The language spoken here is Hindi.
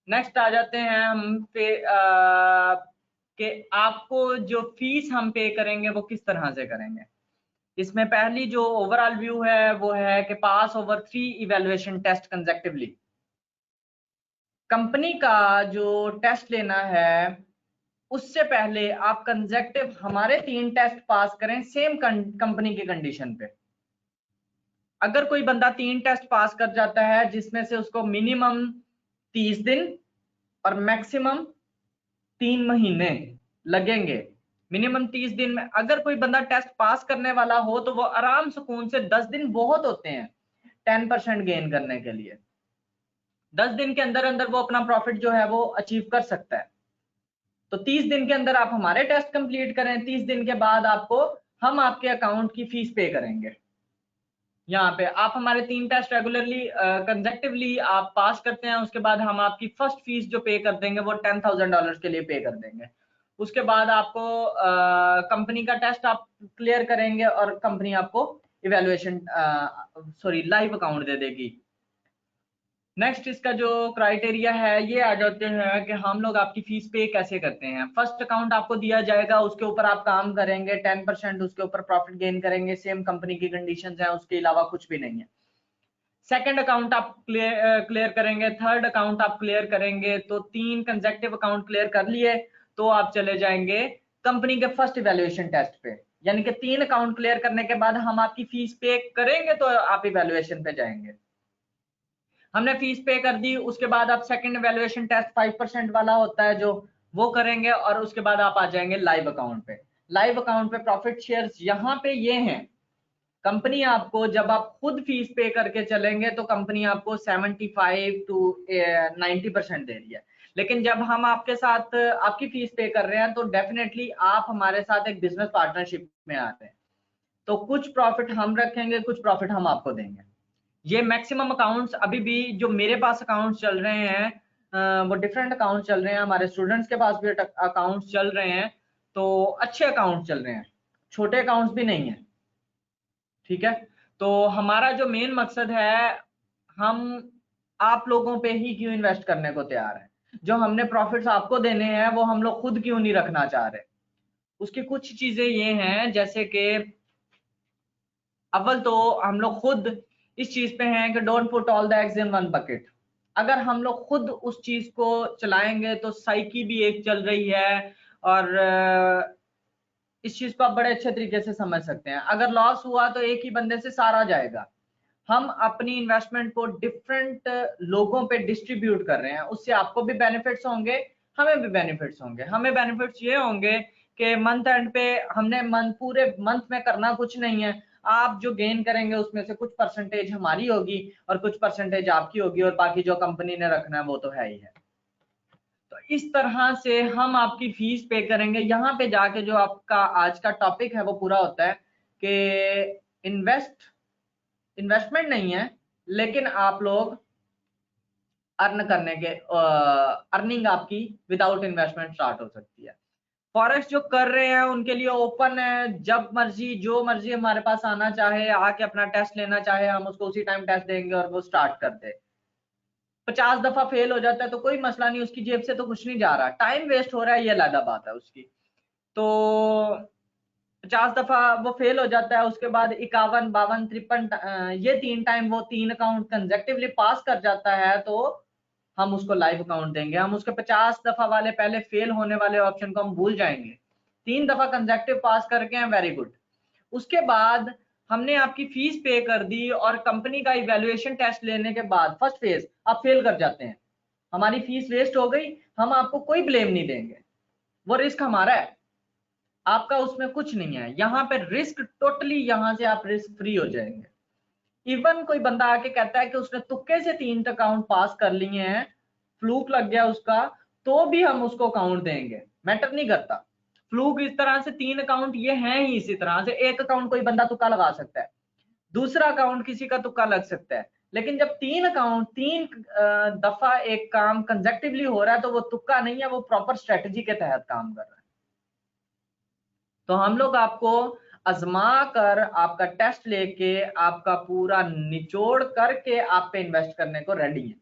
नेक्स्ट आ जाते हैं हम पे कि आपको जो फीस हम पे करेंगे वो किस तरह से करेंगे। इसमें पहली जो ओवरऑल व्यू है वो है कि pass over 3 evaluation test consecutively. Company का जो टेस्ट लेना है उससे पहले आप कंसेक्टिव हमारे 3 टेस्ट पास करें सेम कंपनी की कंडीशन पे। अगर कोई बंदा 3 टेस्ट पास कर जाता है जिसमें से उसको मिनिमम 30 दिन और मैक्सिमम 3 महीने लगेंगे, मिनिमम 30 दिन में अगर कोई बंदा टेस्ट पास करने वाला हो तो वो आराम सुकून से 10 दिन बहुत होते हैं 10% गेन करने के लिए। 10 दिन के अंदर अंदर वो अपना प्रॉफिट जो है वो अचीव कर सकता है। तो 30 दिन के अंदर आप हमारे टेस्ट कंप्लीट करें, 30 दिन के बाद आपको हम आपके अकाउंट की फीस पे करेंगे। यहाँ पे आप हमारे 3 टेस्ट रेगुलरली कंसेक्टिवली आप पास करते हैं, उसके बाद हम आपकी फर्स्ट फीस जो पे कर देंगे वो $10,000 के लिए पे कर देंगे। उसके बाद आपको कंपनी का टेस्ट आप क्लियर करेंगे और कंपनी आपको इवैल्यूएशन लाइव अकाउंट दे देगी। नेक्स्ट इसका जो क्राइटेरिया है ये आ जाते हैं कि हम लोग आपकी फीस पे कैसे करते हैं। फर्स्ट अकाउंट आपको दिया जाएगा, उसके ऊपर आप काम करेंगे, 10% उसके ऊपर प्रॉफिट गेन करेंगे, सेम कंपनी की कंडीशंस हैं, उसके अलावा कुछ भी नहीं है। सेकंड अकाउंट आप क्लियर करेंगे, थर्ड अकाउंट आप क्लियर करेंगे, तो 3 कंसेक्टिव अकाउंट क्लियर कर लिए तो आप चले जाएंगे कंपनी के फर्स्ट इवैल्यूएशन टेस्ट पे। यानी कि 3 अकाउंट क्लियर करने के बाद हम आपकी फीस पे करेंगे तो आप इवैल्यूएशन पे जाएंगे। हमने फीस पे कर दी, उसके बाद आप सेकंड वैल्यूएशन टेस्ट 5% वाला होता है जो वो करेंगे और उसके बाद आप आ जाएंगे लाइव अकाउंट पे। लाइव अकाउंट पे प्रॉफिट शेयर्स यहाँ पे ये हैं, कंपनी आपको जब आप खुद फीस पे करके चलेंगे तो कंपनी आपको 75 to 90% दे रही है, लेकिन जब हम आपके साथ आपकी फीस पे कर रहे हैं तो डेफिनेटली आप हमारे साथ एक बिजनेस पार्टनरशिप में आते हैं, तो कुछ प्रॉफिट हम रखेंगे, कुछ प्रॉफिट हम आपको देंगे। ये मैक्सिमम अकाउंट्स अभी भी जो मेरे पास अकाउंट्स चल रहे हैं वो डिफरेंट अकाउंट चल रहे हैं, हमारे स्टूडेंट्स के पास भी अकाउंट्स चल रहे हैं, तो अच्छे अकाउंट चल रहे हैं, छोटे अकाउंट्स भी नहीं है। ठीक है, तो हमारा जो मेन मकसद है, हम आप लोगों पे ही क्यों इन्वेस्ट करने को तैयार है। जो हमने प्रॉफिट्स आपको देने हैं वो हम लोग खुद क्यों नहीं रखना चाह रहे। उसकी कुछ चीजें ये हैं, जैसे कि अव्वल तो हम लोग खुद इस चीज पे हैं कि don't put all the eggs in one bucket. अगर हम लोग खुद उस चीज को चलाएंगे तो साइकी भी एक चल रही है, और इस चीज को आप बड़े अच्छे तरीके से समझ सकते हैं। अगर लॉस हुआ तो एक ही बंदे से सारा जाएगा। हम अपनी इन्वेस्टमेंट को डिफरेंट लोगों पे डिस्ट्रीब्यूट कर रहे हैं, उससे आपको भी बेनिफिट्स होंगे, हमें भी बेनिफिट्स होंगे। हमें बेनिफिट्स ये होंगे कि मंथ एंड पे हमने पूरे मंथ में करना कुछ नहीं है, आप जो गेन करेंगे उसमें से कुछ परसेंटेज हमारी होगी और कुछ परसेंटेज आपकी होगी, और बाकी जो कंपनी ने रखना है वो तो है ही है। तो इस तरह से हम आपकी फीस पे करेंगे। यहाँ पे जाके जो आपका आज का टॉपिक है वो पूरा होता है कि इन्वेस्टमेंट नहीं है, लेकिन आप लोग अर्न करने के अर्निंग आपकी विदाउट इन्वेस्टमेंट स्टार्ट हो सकती है। फॉरेक्स जो कर रहे हैं उनके लिए ओपन है, जब मर्जी जो मर्जी हमारे पास आना चाहे, आके अपना टेस्ट लेना चाहे, हम उसको उसी टाइम टेस्ट देंगे और वो स्टार्ट कर दे। 50 दफा फेल हो जाता है तो कोई मसला नहीं, उसकी जेब से तो कुछ नहीं जा रहा, टाइम वेस्ट हो रहा है, ये अलग बात है उसकी। तो 50 दफा वो फेल हो जाता है, उसके बाद 51, 52, 53 ये 3 टाइम वो 3 अकाउंट कंसेक्टिवली पास कर जाता है तो हम उसको लाइव अकाउंट देंगे। हम उसके 50 दफा वाले पहले फेल होने वाले ऑप्शन को हम भूल जाएंगे, 3 दफा कंसेक्टिव पास करके हैं, वेरी गुड। उसके बाद हमने आपकी फीस पे कर दी और कंपनी का इवैल्यूएशन टेस्ट लेने के बाद फर्स्ट फेज आप फेल कर जाते हैं, हमारी फीस वेस्ट हो गई, हम आपको कोई ब्लेम नहीं देंगे, वो रिस्क हमारा है, आपका उसमें कुछ नहीं है। यहाँ पे रिस्क टोटली, यहाँ से आप रिस्क फ्री हो जाएंगे। इवन कोई बंदा आके कहता है कि उसने तुक्के से 3 अकाउंट पास कर लिए हैं, फ्लूक लग गया उसका, तो भी हम उसको अकाउंट देंगे, मैटर नहीं करता। फ्लूक इस तरह से 3 अकाउंट ये हैं ही इसी तरह से, एक अकाउंट कोई बंदा तुक्का लगा सकता है, दूसरा अकाउंट किसी का तुक्का लग सकता है, लेकिन जब 3 अकाउंट 3 दफा एक काम कंसेक्टिवली हो रहा है तो वो तुक्का नहीं है, वो प्रॉपर स्ट्रेटजी के तहत काम कर रहा है। तो हम लोग आपको आजमा कर, आपका टेस्ट लेके, आपका पूरा निचोड़ करके आप पे इन्वेस्ट करने को रेडी है।